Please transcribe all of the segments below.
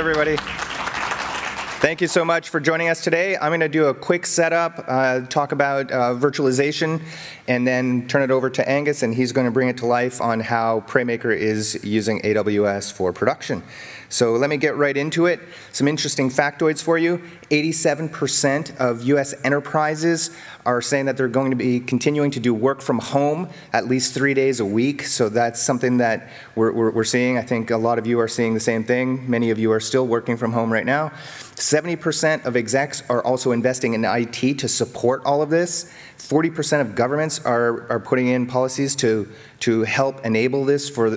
everybody. Thank you so much for joining us today. I'm going to do a quick setup, talk about virtualization, and then turn it over to Angus, and he's going to bring it to life on how Preymaker is using AWS for production. So let me get right into it. Some interesting factoids for you. 87% of US enterprises are saying that they're going to be continuing to do work from home at least 3 days a week. So that's something that we're seeing. I think a lot of you are seeing the same thing. Many of you are still working from home right now. 70% of execs are also investing in IT to support all of this. 40% of governments are putting in policies to help enable this for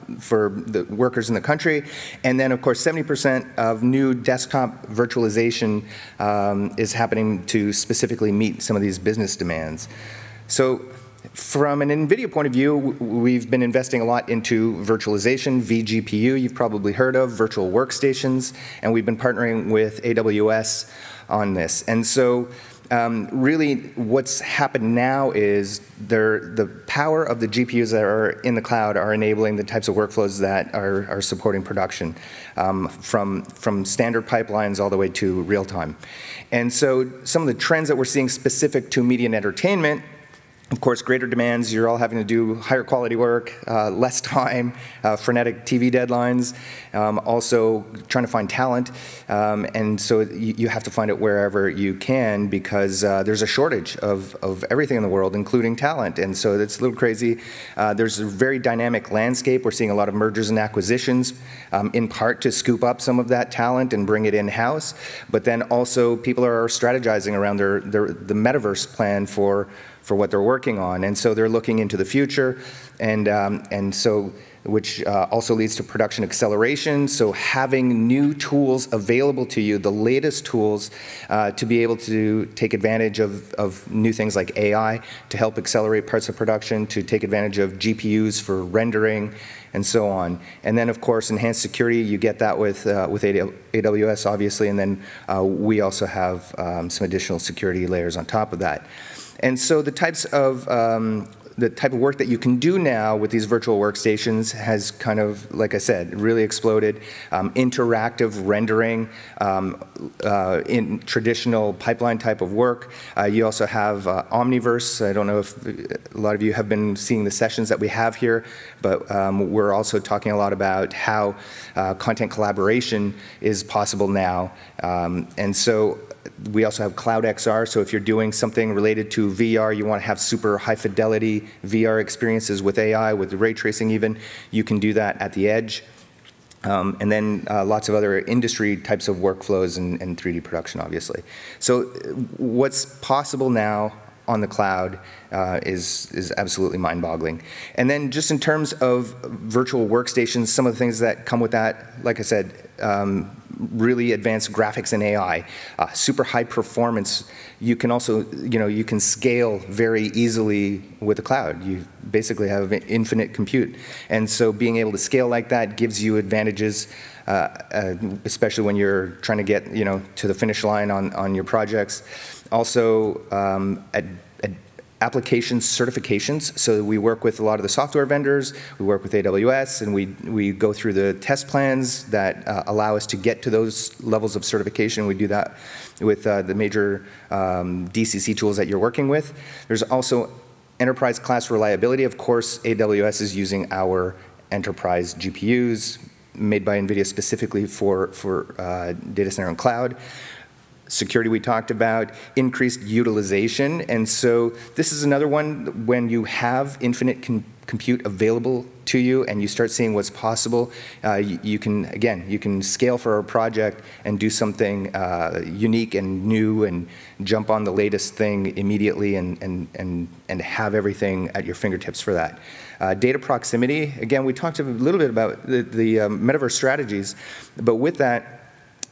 the workers in the country. And then, of course, 70% of new desktop virtualization is happening to specifically meet some of these business demands. So from an NVIDIA point of view, we've been investing a lot into virtualization, vGPU, you've probably heard of, virtual workstations, and we've been partnering with AWS on this. And so really what's happened now is the power of the GPUs that are in the cloud are enabling the types of workflows that are supporting production, from standard pipelines all the way to real time. And so some of the trends that we're seeing specific to media and entertainment, of course, greater demands. You're all having to do higher quality work, less time, frenetic TV deadlines, also trying to find talent. And so you have to find it wherever you can because there's a shortage of everything in the world, including talent. And so it's a little crazy. There's a very dynamic landscape. We're seeing a lot of mergers and acquisitions, in part to scoop up some of that talent and bring it in-house. But then also people are strategizing around the metaverse plan for what they're working on, and so they're looking into the future, and so which also leads to production acceleration. So having new tools available to you, the latest tools, to be able to take advantage of new things like AI to help accelerate parts of production, to take advantage of GPUs for rendering, and so on. And then, of course, enhanced security. You get that with AWS, obviously, and then we also have some additional security layers on top of that. And so the type of work that you can do now with these virtual workstations has kind of, like I said, really exploded. Interactive rendering in traditional pipeline type of work. You also have Omniverse. I don't know if a lot of you have been seeing the sessions that we have here, but we're also talking a lot about how content collaboration is possible now. And so we also have Cloud XR, so if you're doing something related to VR, you want to have super high fidelity VR experiences with AI, with ray tracing even, you can do that at the edge. And then lots of other industry types of workflows and 3D production, obviously. So what's possible now on the cloud is absolutely mind-boggling. And then just in terms of virtual workstations, some of the things that come with that, like I said, really advanced graphics and AI, super high performance. You can also, you can scale very easily with the cloud. You basically have infinite compute. And so being able to scale like that gives you advantages, especially when you're trying to get, to the finish line on your projects. Also, application certifications. So we work with a lot of the software vendors, we work with AWS, and we go through the test plans that allow us to get to those levels of certification. We do that with the major DCC tools that you're working with. There's also enterprise class reliability. Of course, AWS is using our enterprise GPUs made by NVIDIA specifically for data center and cloud. Security we talked about, increased utilization, and so this is another one when you have infinite compute available to you and you start seeing what's possible, you can scale for a project and do something unique and new and jump on the latest thing immediately and have everything at your fingertips for that. Data proximity, again, we talked a little bit about the metaverse strategies, but with that,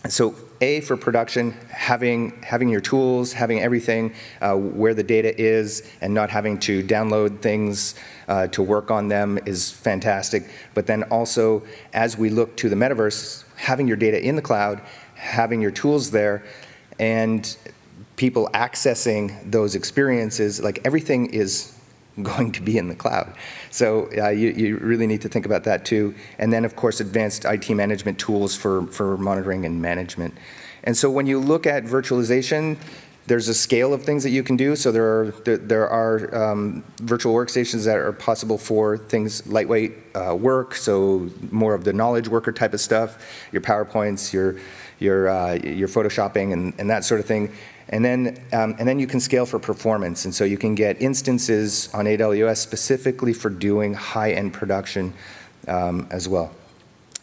so A, for production, having your tools, having everything where the data is and not having to download things to work on them is fantastic. But then also, as we look to the metaverse, having your data in the cloud, having your tools there, and people accessing those experiences, like everything is going to be in the cloud. So you really need to think about that too. And then, of course, advanced IT management tools for monitoring and management. And so when you look at virtualization, there's a scale of things that you can do. So there are virtual workstations that are possible for things lightweight work, so more of the knowledge worker type of stuff, your PowerPoints, your photoshopping, and that sort of thing. And then you can scale for performance. And so you can get instances on AWS specifically for doing high-end production as well.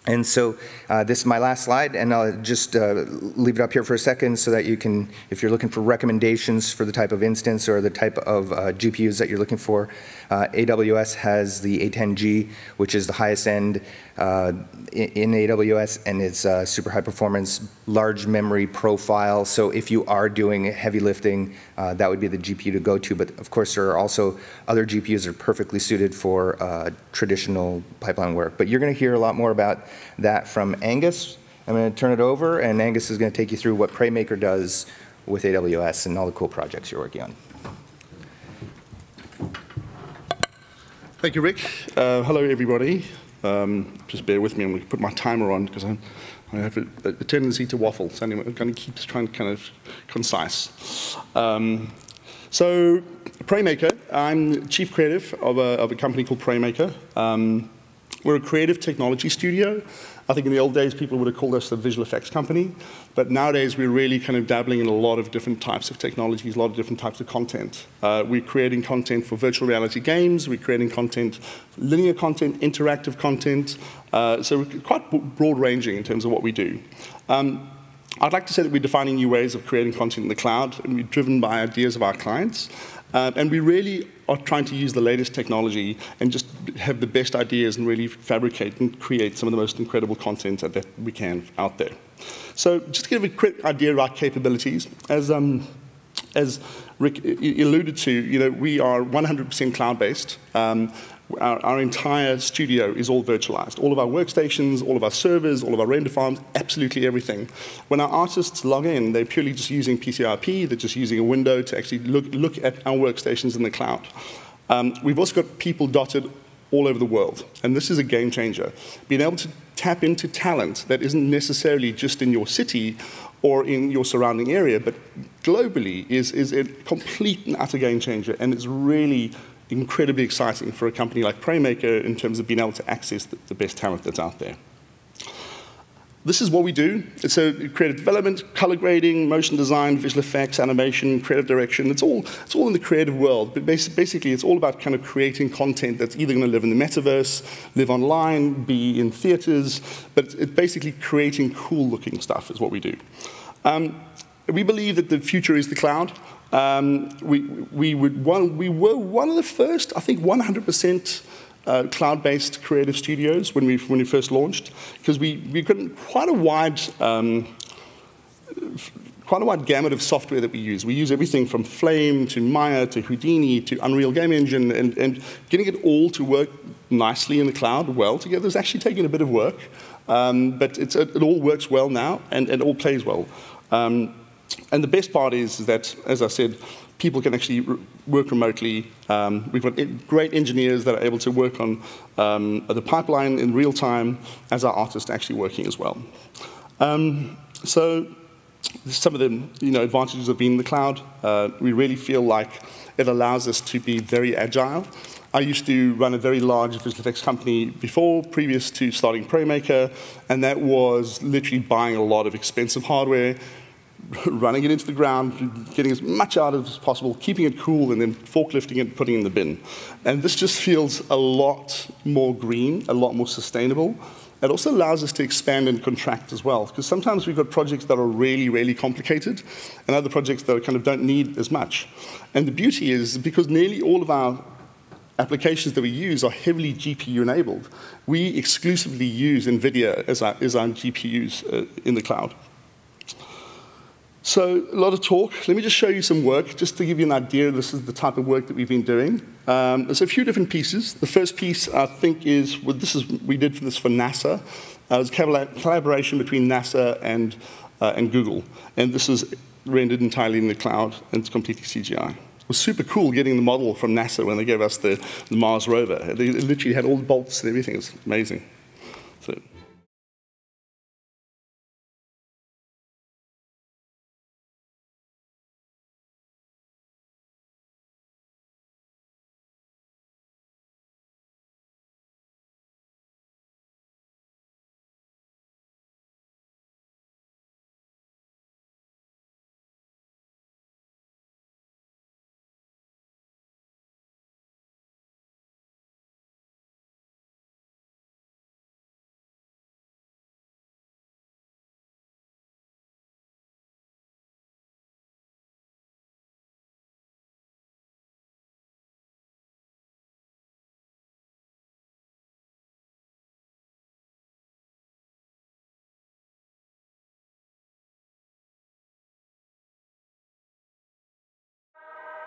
And so this is my last slide, and I'll just leave it up here for a second so that you can, if you're looking for recommendations for the type of instance or the type of GPUs that you're looking for, AWS has the A10G, which is the highest end in AWS, and it's super high performance, large memory profile. So if you are doing heavy lifting, that would be the GPU to go to. But of course, there are also other GPUs that are perfectly suited for traditional pipeline work. But you're going to hear a lot more about that from Angus. I'm going to turn it over, and Angus is going to take you through what Preymaker does with AWS and all the cool projects you're working on. Thank you, Rick. Hello, everybody. Just bear with me. I'm going to put my timer on because I have a tendency to waffle. So anyway, I'm going to keep trying to kind of concise. So Preymaker, I'm chief creative of a company called Preymaker. We're a creative technology studio. I think in the old days, people would have called us a visual effects company. But nowadays, we're really kind of dabbling in a lot of different types of technologies, a lot of different types of content. We're creating content for virtual reality games. We're creating content, linear content, interactive content. So we're quite broad-ranging in terms of what we do. I'd like to say that we're defining new ways of creating content in the cloud, and we're driven by ideas of our clients. And we really are trying to use the latest technology and just have the best ideas and really fabricate and create some of the most incredible content that we can out there. So just to give a quick idea of our capabilities, as Rick alluded to, we are 100% cloud-based. Our entire studio is all virtualized. All of our workstations, all of our servers, all of our render farms, absolutely everything. When our artists log in, they're purely just using PCIP. They're just using a window to actually look at our workstations in the cloud. We've also got people dotted all over the world, and this is a game changer. Being able to tap into talent that isn't necessarily just in your city or in your surrounding area, but globally is a complete and utter game changer, and it's really incredibly exciting for a company like Preymaker in terms of being able to access the best talent that's out there. This is what we do. So creative development, color grading, motion design, visual effects, animation, creative direction. It's all in the creative world. But basically, it's all about kind of creating content that's either going to live in the metaverse, live online, be in theaters. But it's basically creating cool-looking stuff is what we do. We believe that the future is the cloud. We were one of the first, I think, 100% cloud-based creative studios when we first launched, because we've got quite a wide gamut of software that we use. We use everything from Flame to Maya to Houdini to Unreal Game Engine, and getting it all to work nicely in the cloud well together is actually taking a bit of work, but it all works well now and it all plays well. And the best part is that, as I said, people can actually work remotely. We've got great engineers that are able to work on the pipeline in real time as our artists are actually working as well. So some of the advantages of being in the cloud. We really feel like it allows us to be very agile. I used to run a very large visual effects company before, previous to starting Preymaker, and that was literally buying a lot of expensive hardware, running it into the ground, getting as much out of it as possible, keeping it cool, and then forklifting it and putting it in the bin. And this just feels a lot more green, a lot more sustainable. It also allows us to expand and contract as well, because sometimes we've got projects that are really, really complicated, and other projects that kind of don't need as much. And the beauty is, because nearly all of our applications that we use are heavily GPU-enabled, we exclusively use NVIDIA as our GPUs in the cloud. So a lot of talk. Let me just show you some work, just to give you an idea. This is the type of work that we've been doing. There's a few different pieces. The first piece, I think, is we did this for NASA. It was a collaboration between NASA and Google. And this is rendered entirely in the cloud, and it's completely CGI. It was super cool getting the model from NASA when they gave us the Mars rover. They literally had all the bolts and everything. It was amazing. So.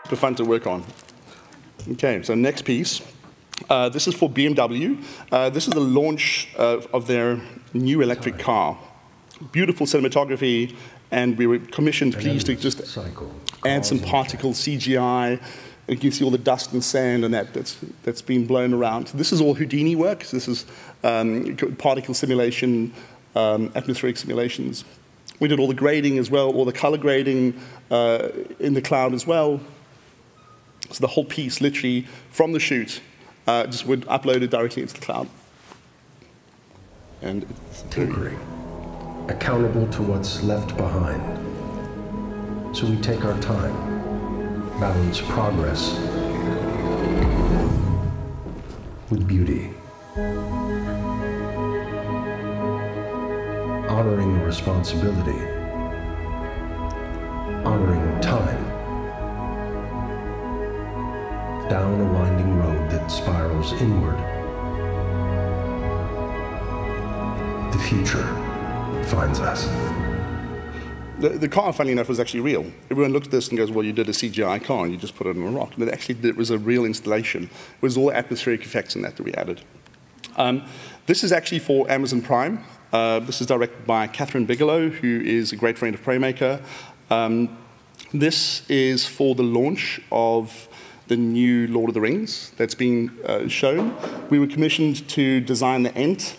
Super fun to work on. Okay, so next piece. This is for BMW. This is the launch of their new electric car. Beautiful cinematography, and we were commissioned, please, to just add some particle CGI. You can see all the dust and sand and that's been blown around. So this is all Houdini work. This is particle simulation, atmospheric simulations. We did all the grading as well, all the color grading in the cloud as well. So the whole piece, literally, from the shoot, just would upload it directly into the cloud. And it's tinkering, accountable to what's left behind. So we take our time, balance progress with beauty, honoring the responsibility, honoring time, down a winding road that spirals inward. The future finds us. The car, funny enough, was actually real. Everyone looks at this and goes, well, you did a CGI car and you just put it on a rock. But actually, it was a real installation. It was all atmospheric effects in that we added. This is actually for Amazon Prime. This is directed by Catherine Bigelow, who is a great friend of Preymaker. This is for the launch of the new Lord of the Rings that's been shown. We were commissioned to design the Ent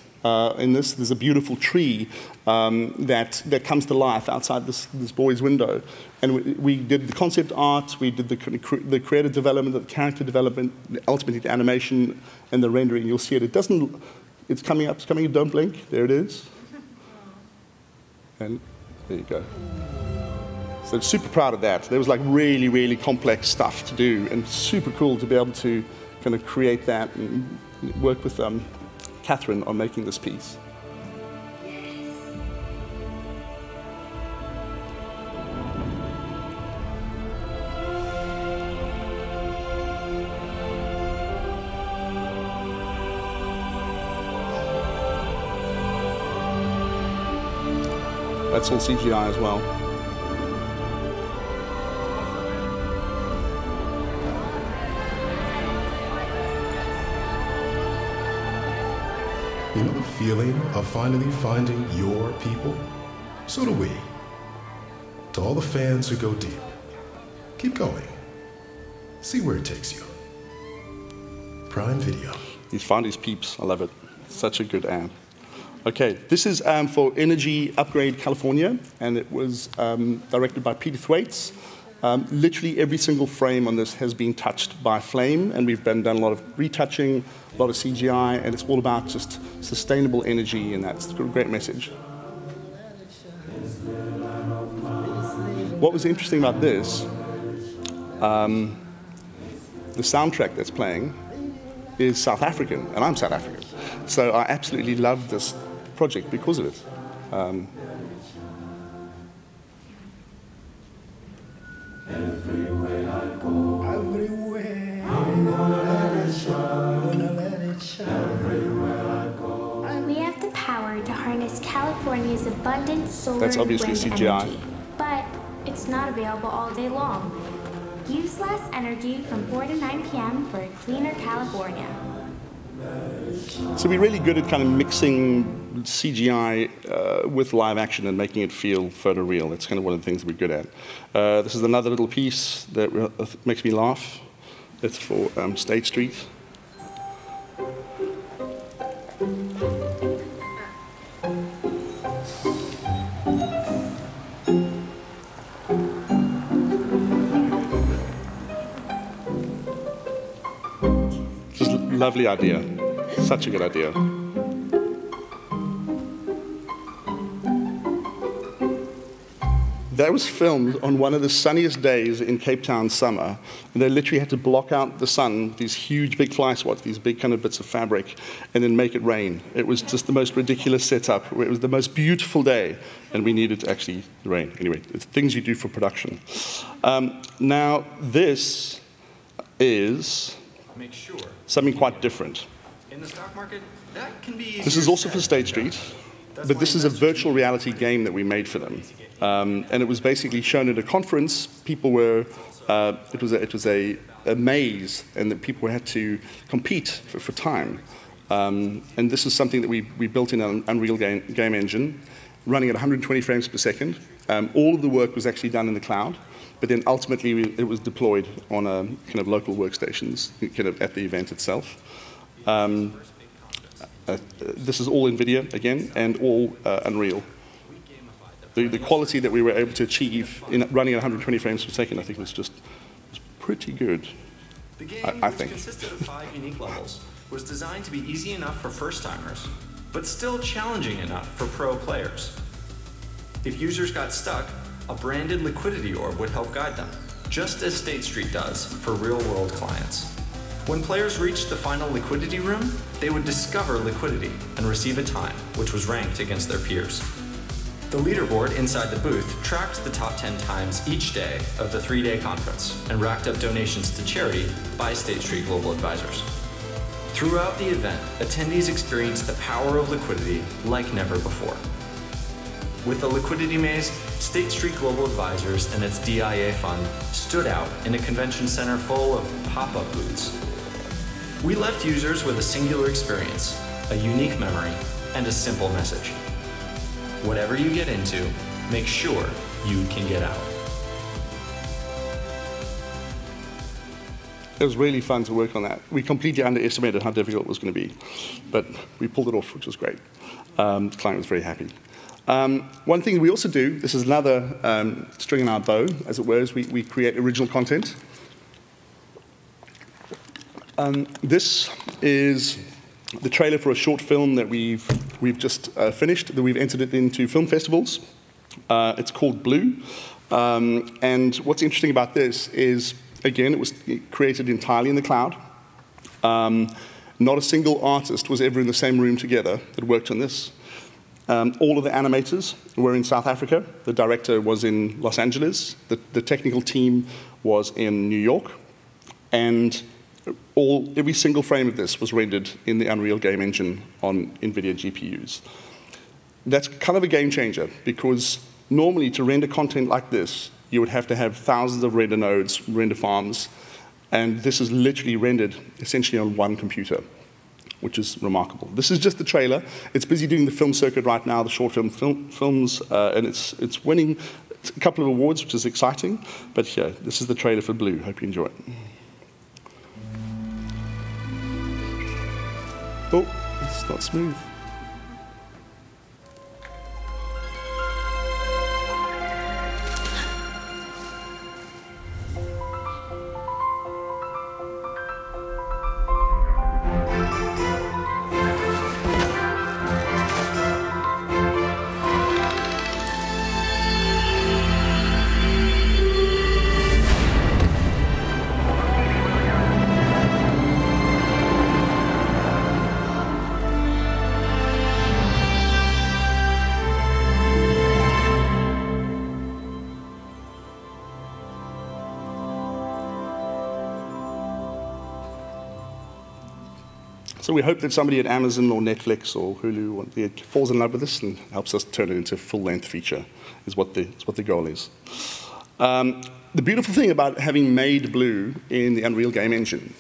in this. There's a beautiful tree that comes to life outside this boy's window. And we did the concept art, we did the creative development, the character development, ultimately the animation and the rendering. You'll see it. It's coming up, don't blink. There it is. And there you go. So super proud of that. There was like really, really complex stuff to do, and super cool to be able to kind of create that and work with Catherine on making this piece. That's all CGI as well. You know the feeling of finally finding your people? So do we. To all the fans who go deep, keep going. See where it takes you. Prime Video. He's found his peeps. I love it. Such a good ad. Okay, this is for Energy Upgrade California, and it was directed by Peter Thwaites. Literally every single frame on this has been touched by flame, and we've done a lot of retouching, a lot of CGI, and it's all about just sustainable energy, and that's a great message. What was interesting about this, the soundtrack that's playing is South African, and I'm South African. So I absolutely love this project because of it. Everywhere I go, everywhere I'm gonna let it show, everywhere I go. We have the power to harness California's abundant solar That's obviously and wind CGI. energy, but it's not available all day long. Use less energy from 4 to 9 p.m. for a cleaner California. So we're really good at kind of mixing CGI with live action and making it feel photoreal. That's kind of one of the things we're good at. This is another little piece that makes me laugh. It's for State Street. Just a lovely idea. Such a good idea. That was filmed on one of the sunniest days in Cape Town summer. And they literally had to block out the sun, these huge big fly swaths, these big kind of bits of fabric, and then make it rain. It was just the most ridiculous setup. It was the most beautiful day, and we needed to actually rain. Anyway, it's things you do for production. Now, this is something quite different. In the stock market, that can be this is also for State Street, but this is a virtual reality game that we made for them. And it was basically shown at a conference. People were, it was a maze, and that people had to compete for time. And this is something that we built in an Unreal game engine, running at 120 frames per second. All of the work was actually done in the cloud, but then ultimately it was deployed on a kind of local workstations kind of at the event itself. This is all NVIDIA, again, and all Unreal. The quality that we were able to achieve in running at 120 frames per second, I think, was pretty good. The game, which consisted of 5 unique levels, was designed to be easy enough for first-timers, but still challenging enough for pro players. If users got stuck, a branded liquidity orb would help guide them, just as State Street does for real-world clients. When players reached the final liquidity room, they would discover liquidity and receive a time, which was ranked against their peers. The leaderboard inside the booth tracked the top 10 times each day of the 3-day conference and racked up donations to charity by State Street Global Advisors. Throughout the event, attendees experienced the power of liquidity like never before. With the liquidity maze, State Street Global Advisors and its DIA fund stood out in a convention center full of pop-up booths. We left users with a singular experience, a unique memory, and a simple message. Whatever you get into, make sure you can get out. It was really fun to work on that. We completely underestimated how difficult it was going to be, but we pulled it off, which was great. The client was very happy. One thing we also do, this is another string in our bow, as it were, is we create original content. This is the trailer for a short film that we've just finished, that we've entered it into film festivals. It's called Blue. And what's interesting about this is, again, it was created entirely in the cloud. Not a single artist was ever in the same room together that worked on this. All of the animators were in South Africa. The director was in Los Angeles. The technical team was in New York. And every single frame of this was rendered in the Unreal game engine on NVIDIA GPUs. That's kind of a game changer, because normally to render content like this, you would have to have thousands of render nodes, render farms, and this is literally rendered essentially on one computer, which is remarkable. This is just the trailer. It's busy doing the film circuit right now, the short films, and it's winning a couple of awards, which is exciting. But yeah, this is the trailer for Blue. Hope you enjoy it. Oh, it's not smooth. So we hope that somebody at Amazon or Netflix or Hulu falls in love with this and helps us turn it into a full-length feature, is what the goal is. The beautiful thing about having made Blue in the Unreal game engine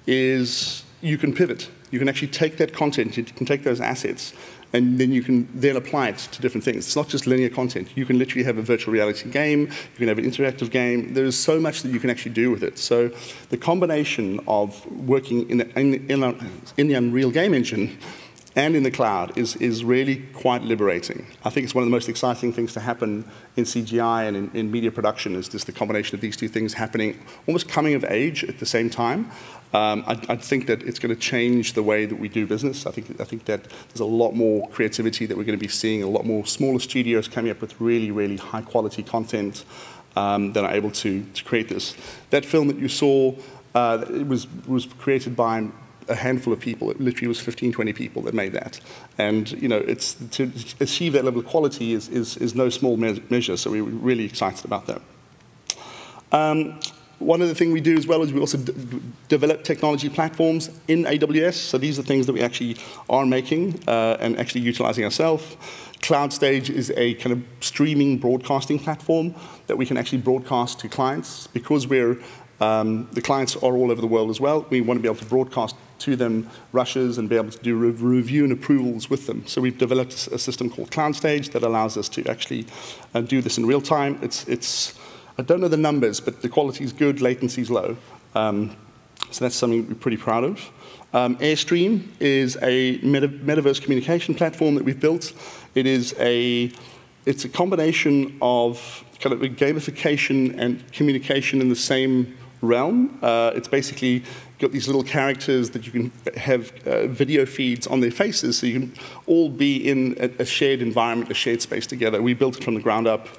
is you can pivot. You can actually take that content, you can take those assets, and then you can then apply it to different things. It's not just linear content. You can literally have a virtual reality game. You can have an interactive game. There is so much that you can actually do with it. So the combination of working in the Unreal game engine and in the cloud is really quite liberating. I think it's one of the most exciting things to happen in CGI and in media production is just the combination of these two things happening, almost coming of age at the same time. I think that it's going to change the way that we do business. I think that there's a lot more creativity that we're going to be seeing, a lot more smaller studios coming up with really, really high quality content that are able to create this. That film that you saw, it was created by a handful of people. It literally was 15, 20 people that made that. And you know, it's to achieve that level of quality is no small measure. So we're really excited about that. One other thing we do as well is we also develop technology platforms in AWS. So these are things that we actually are making and actually utilizing ourselves. CloudStage is a kind of streaming broadcasting platform that we can actually broadcast to clients. Because the clients are all over the world as well, we want to be able to broadcast to them rushes and be able to do review and approvals with them. So we've developed a system called CloudStage that allows us to actually do this in real time. I don't know the numbers, but the quality is good, latency is low. So that's something we're pretty proud of. Airstream is a metaverse communication platform that we've built. It's a combination of kind of a gamification and communication in the same realm. It's basically got these little characters that you can have video feeds on their faces, so you can all be in a shared environment, a shared space together. We built it from the ground up.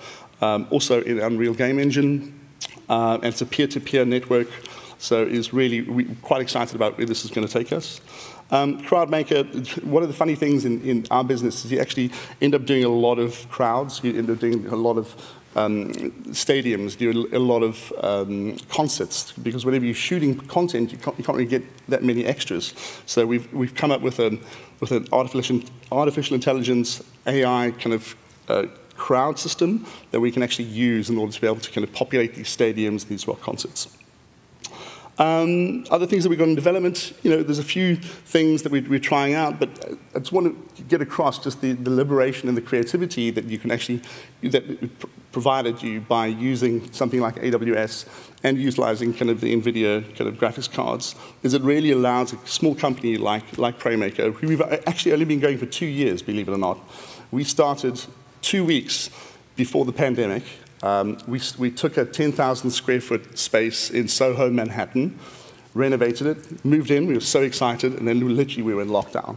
Also in Unreal Game Engine, and it's a peer-to-peer network, so we're quite excited about where this is going to take us. CrowdMaker, one of the funny things in our business is you actually end up doing a lot of crowds, you end up doing a lot of stadiums, do a lot of concerts, because whenever you're shooting content, you can't really get that many extras. So we've come up with an artificial intelligence AI kind of crowd system that we can actually use in order to be able to kind of populate these stadiums, these rock concerts. Other things that we've got in development, there's a few things that we're trying out, but I just want to get across just the liberation and the creativity that you can actually, that provided you by using something like AWS and utilizing kind of the NVIDIA kind of graphics cards, is it really allows a small company like Preymaker, who we've actually only been going for 2 years, believe it or not. We started 2 weeks before the pandemic. We took a 10,000 square foot space in Soho, Manhattan, renovated it, moved in, we were so excited, and then literally we were in lockdown.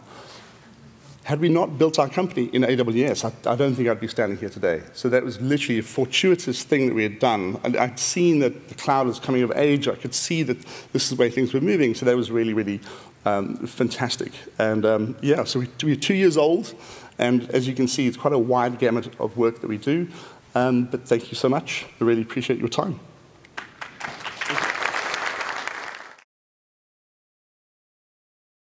Had we not built our company in AWS, I don't think I'd be standing here today. So that was literally a fortuitous thing that we had done. And I'd seen that the cloud was coming of age. I could see that this is the way things were moving. So that was really, really fantastic. And yeah, so we're 2 years old. And as you can see, it's quite a wide gamut of work that we do. But thank you so much. I really appreciate your time.